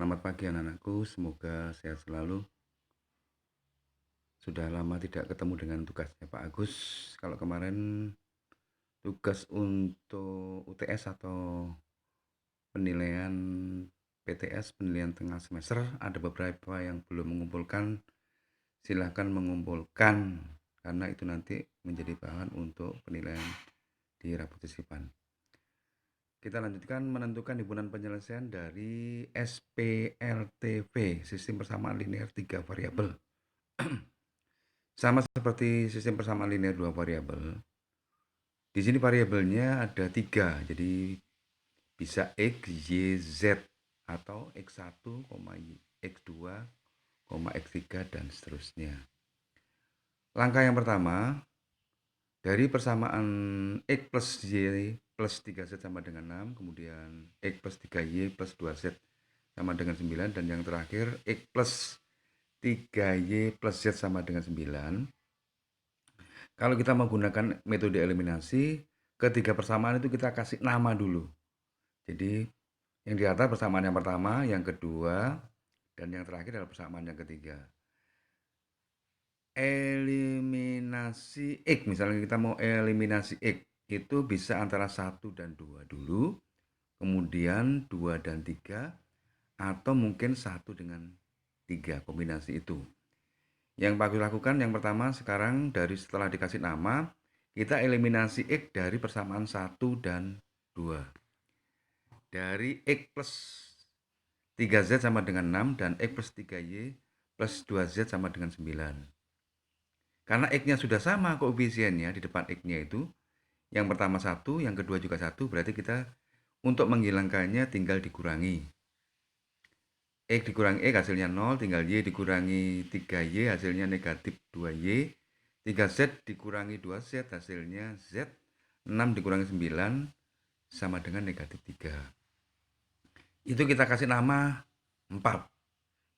Selamat pagi anak-anakku, semoga sehat selalu. Sudah lama tidak ketemu dengan tugasnya Pak Agus. Kalau kemarin tugas untuk UTS atau penilaian PTS, penilaian tengah semester, ada beberapa yang belum mengumpulkan. Silahkan mengumpulkan, karena itu nanti menjadi bahan untuk penilaian di rapot titipan. Kita lanjutkan menentukan himpunan penyelesaian dari SPLTV, sistem persamaan linear 3 variabel. Sama seperti sistem persamaan linear 2 variabel. Di sini variabelnya ada 3, jadi bisa X, Y, Z atau X1, X2, X3 dan seterusnya. Langkah yang pertama, dari persamaan X plus Y plus 3Z sama dengan 6, kemudian X plus 3Y plus 2Z sama dengan 9, dan yang terakhir X plus 3Y plus Z sama dengan 9. Kalau kita menggunakan metode eliminasi, ketiga persamaan itu kita kasih nama dulu. Jadi yang di atas persamaan yang pertama, yang kedua, dan yang terakhir adalah persamaan yang ketiga. Eliminasi X, misalnya kita mau eliminasi X, itu bisa antara 1 dan 2 dulu, kemudian 2 dan 3, atau mungkin 1 dengan 3, kombinasi itu. Yang Pak Agus lakukan yang pertama sekarang, dari setelah dikasih nama, kita eliminasi X dari persamaan 1 dan 2. Dari X plus 3Z sama dengan 6 dan X plus 3Y plus 2Z sama dengan 9. Karena X-nya sudah sama koefisiennya di depan X-nya itu, yang pertama 1, yang kedua juga 1, berarti kita untuk menghilangkannya tinggal dikurangi. X dikurangi X hasilnya 0, tinggal Y dikurangi 3Y hasilnya negatif 2Y, 3Z dikurangi 2Z hasilnya Z, 6 dikurangi 9 sama dengan negatif 3. Itu kita kasih nama 4.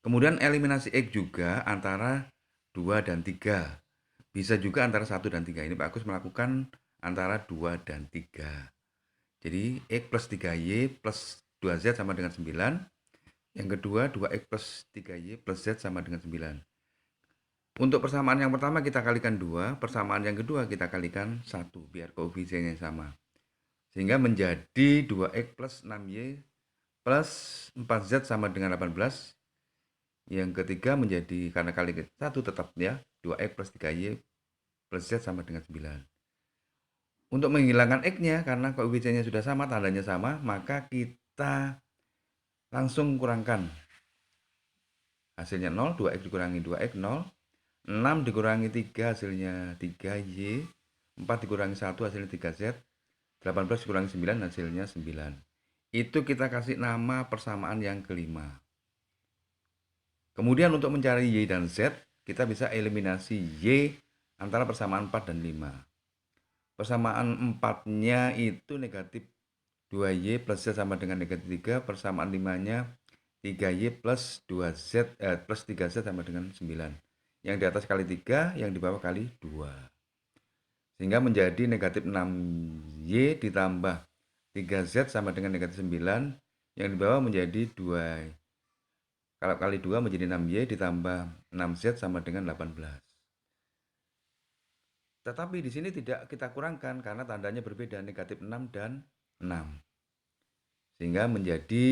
Kemudian eliminasi X juga antara 2 dan 3. Bisa juga antara 1 dan 3. Ini Pak Agus melakukan antara 2 dan 3. Jadi X plus 3Y plus 2Z sama dengan 9. Yang kedua 2X plus 3Y plus Z sama dengan 9. Untuk persamaan yang pertama kita kalikan 2, persamaan yang kedua kita kalikan 1, biar koefisiennya sama. Sehingga menjadi 2X plus 6Y plus 4Z sama dengan 18. Yang ketiga menjadi, karena kali 1 tetap ya, 2X plus 3Y plus Z sama dengan 9. Untuk menghilangkan X-nya, karena koefisiennya sudah sama, tandanya sama, maka kita langsung kurangkan. Hasilnya 0, 2X dikurangi 2X 0, 6 dikurangi 3 hasilnya 3Y, 4 dikurangi 1 hasilnya 3Z, 18 dikurangi 9 hasilnya 9. Itu kita kasih nama persamaan yang kelima. Kemudian untuk mencari Y dan Z, kita bisa eliminasi Y antara persamaan 4 dan 5. Persamaan 4-nya itu negatif 2Y plus Z sama dengan negatif 3, persamaan 5-nya 3Y plus 2Z plus 3Z sama dengan 9. Yang di atas kali 3, yang di bawah kali 2. Sehingga menjadi negatif 6Y ditambah 3Z sama dengan negatif 9. Yang di bawah menjadi 2. Kalau kali 2 menjadi 6Y ditambah 6Z sama dengan 18. Tetapi di sini tidak kita kurangkan karena tandanya berbeda, negatif 6 dan 6. Sehingga menjadi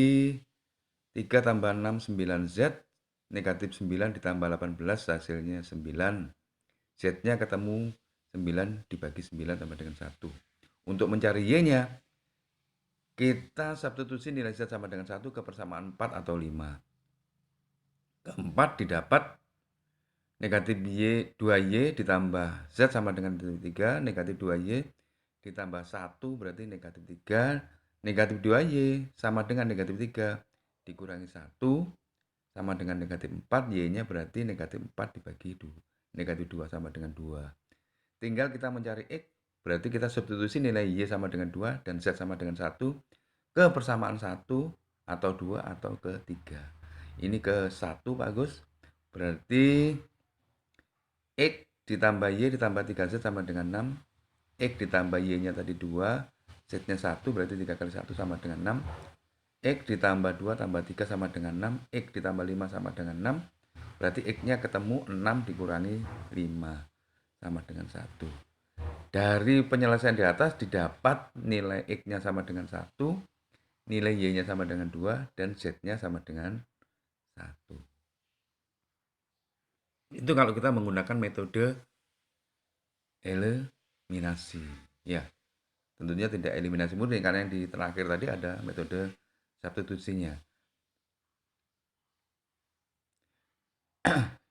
3 tambah 6, 9Z, negatif 9 ditambah 18 hasilnya 9. Z-nya ketemu 9 dibagi 9 sama dengan 1. Untuk mencari Y-nya, kita substitusi nilai Z sama dengan 1 ke persamaan 4 atau 5. Keempat didapat negatif Y, 2Y ditambah Z sama dengan 3, negatif 2Y ditambah 1 berarti negatif 3, negatif 2Y sama dengan negatif 3 dikurangi 1 sama dengan negatif 4, Y-nya berarti negatif 4 dibagi 2, negatif 2 sama dengan 2. Tinggal kita mencari X, berarti kita substitusi nilai Y sama dengan 2 dan Z sama dengan 1 ke persamaan 1 atau 2 atau ke 3. Ini ke 1 Pak Agus, berarti X ditambah Y ditambah 3Z sama dengan 6. X ditambah Y-nya tadi 2, Z-nya 1 berarti 3 kali 1 sama dengan 6. X ditambah 2 tambah 3 sama dengan 6, X ditambah 5 sama dengan 6, berarti X-nya ketemu 6 dikurangi 5 sama dengan 1. Dari penyelesaian di atas didapat nilai X-nya sama dengan 1, nilai Y-nya sama dengan 2, dan Z-nya sama dengan 1. Itu kalau kita menggunakan metode eliminasi. Ya, tentunya tidak eliminasi murni karena yang di terakhir tadi ada metode substitusinya.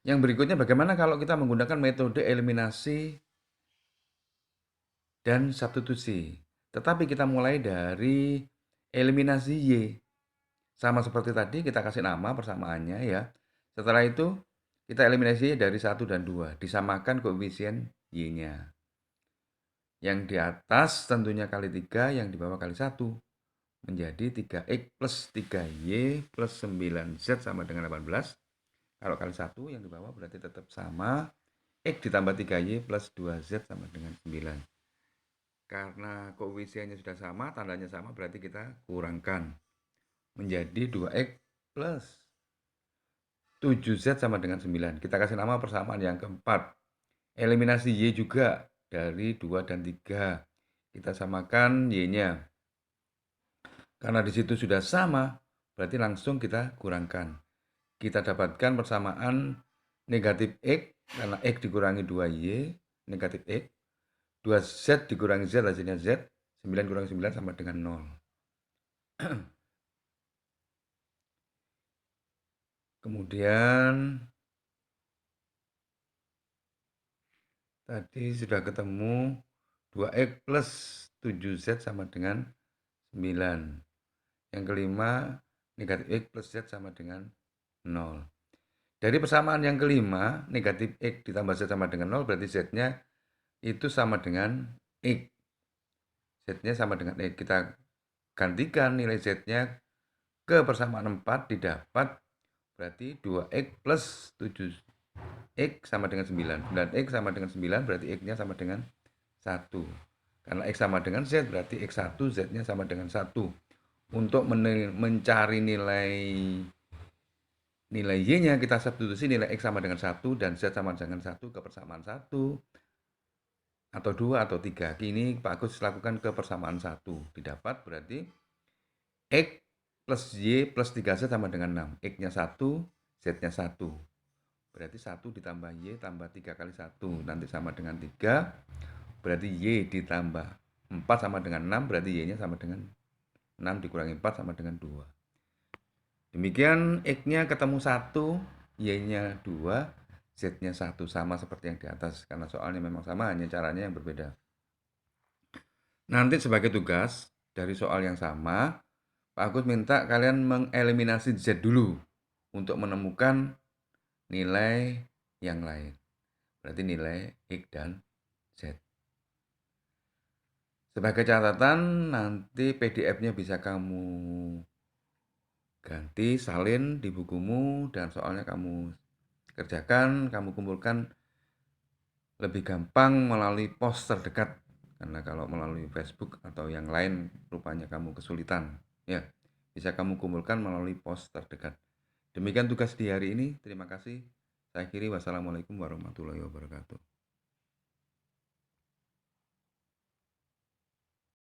Yang berikutnya bagaimana kalau kita menggunakan metode eliminasi dan substitusi. Tetapi kita mulai dari eliminasi Y. Sama seperti tadi kita kasih nama persamaannya ya. Setelah itu kita eliminasi Y dari 1 dan 2. Disamakan koefisien Y-nya. Yang di atas tentunya kali 3, yang di bawah kali 1. Menjadi 3X plus 3Y plus 9Z sama dengan 18. Kalau kali 1 yang di bawah berarti tetap sama. X ditambah 3Y plus 2Z sama dengan 9. Karena koefisiennya sudah sama, tandanya sama, berarti kita kurangkan. Menjadi 2X plus 7Z sama dengan 9. Kita kasih nama persamaan yang keempat. Eliminasi Y juga dari 2 dan 3. Kita samakan Y-nya. Karena di situ sudah sama, berarti langsung kita kurangkan. Kita dapatkan persamaan negatif X, karena X dikurangi 2Y, negatif X. 2Z dikurangi Z hasilnya Z, 9 kurangi 9 sama dengan 0. Kemudian tadi sudah ketemu 2X plus 7Z sama dengan 9. Yang kelima negatif X plus Z sama dengan 0. Dari persamaan yang kelima, negatif X ditambah Z sama dengan 0, berarti Z-nya itu sama dengan X. Z-nya sama dengan X. Kita gantikan nilai Z-nya ke persamaan 4, didapat berarti 2X plus 7X sama dengan 9. 9X sama dengan 9 berarti X-nya sama dengan 1. Karena X sama dengan Z berarti X1, Z-nya sama dengan 1. Untuk mencari nilai Y-nya kita substitusi nilai X sama dengan 1 dan Z sama dengan 1 ke persamaan 1 atau 2 atau 3. Kini Pak Agus lakukan ke persamaan 1. Didapat berarti X plus Y plus 3Z sama dengan 6. X-nya 1, Z-nya 1. Berarti 1 ditambah Y tambah 3 kali 1. Nanti sama dengan 3. Berarti Y ditambah 4 sama dengan 6. Berarti Y-nya sama dengan 6 dikurangi 4 sama dengan 2. Demikian X-nya ketemu 1, Y-nya 2, Z-nya 1. Sama seperti yang di atas. Karena soalnya memang sama, hanya caranya yang berbeda. Nanti sebagai tugas dari soal yang sama, Pak Agus minta kalian mengeliminasi Z dulu untuk menemukan nilai yang lain. Berarti nilai X dan Z. Sebagai catatan, nanti PDF-nya bisa kamu ganti, salin di bukumu, dan soalnya kamu kerjakan, kamu kumpulkan lebih gampang melalui pos terdekat. Karena kalau melalui Facebook atau yang lain, rupanya kamu kesulitan. Ya, bisa kamu kumpulkan melalui pos terdekat. Demikian tugas di hari ini. Terima kasih. Saya akhiri. Wassalamualaikum warahmatullahi wabarakatuh.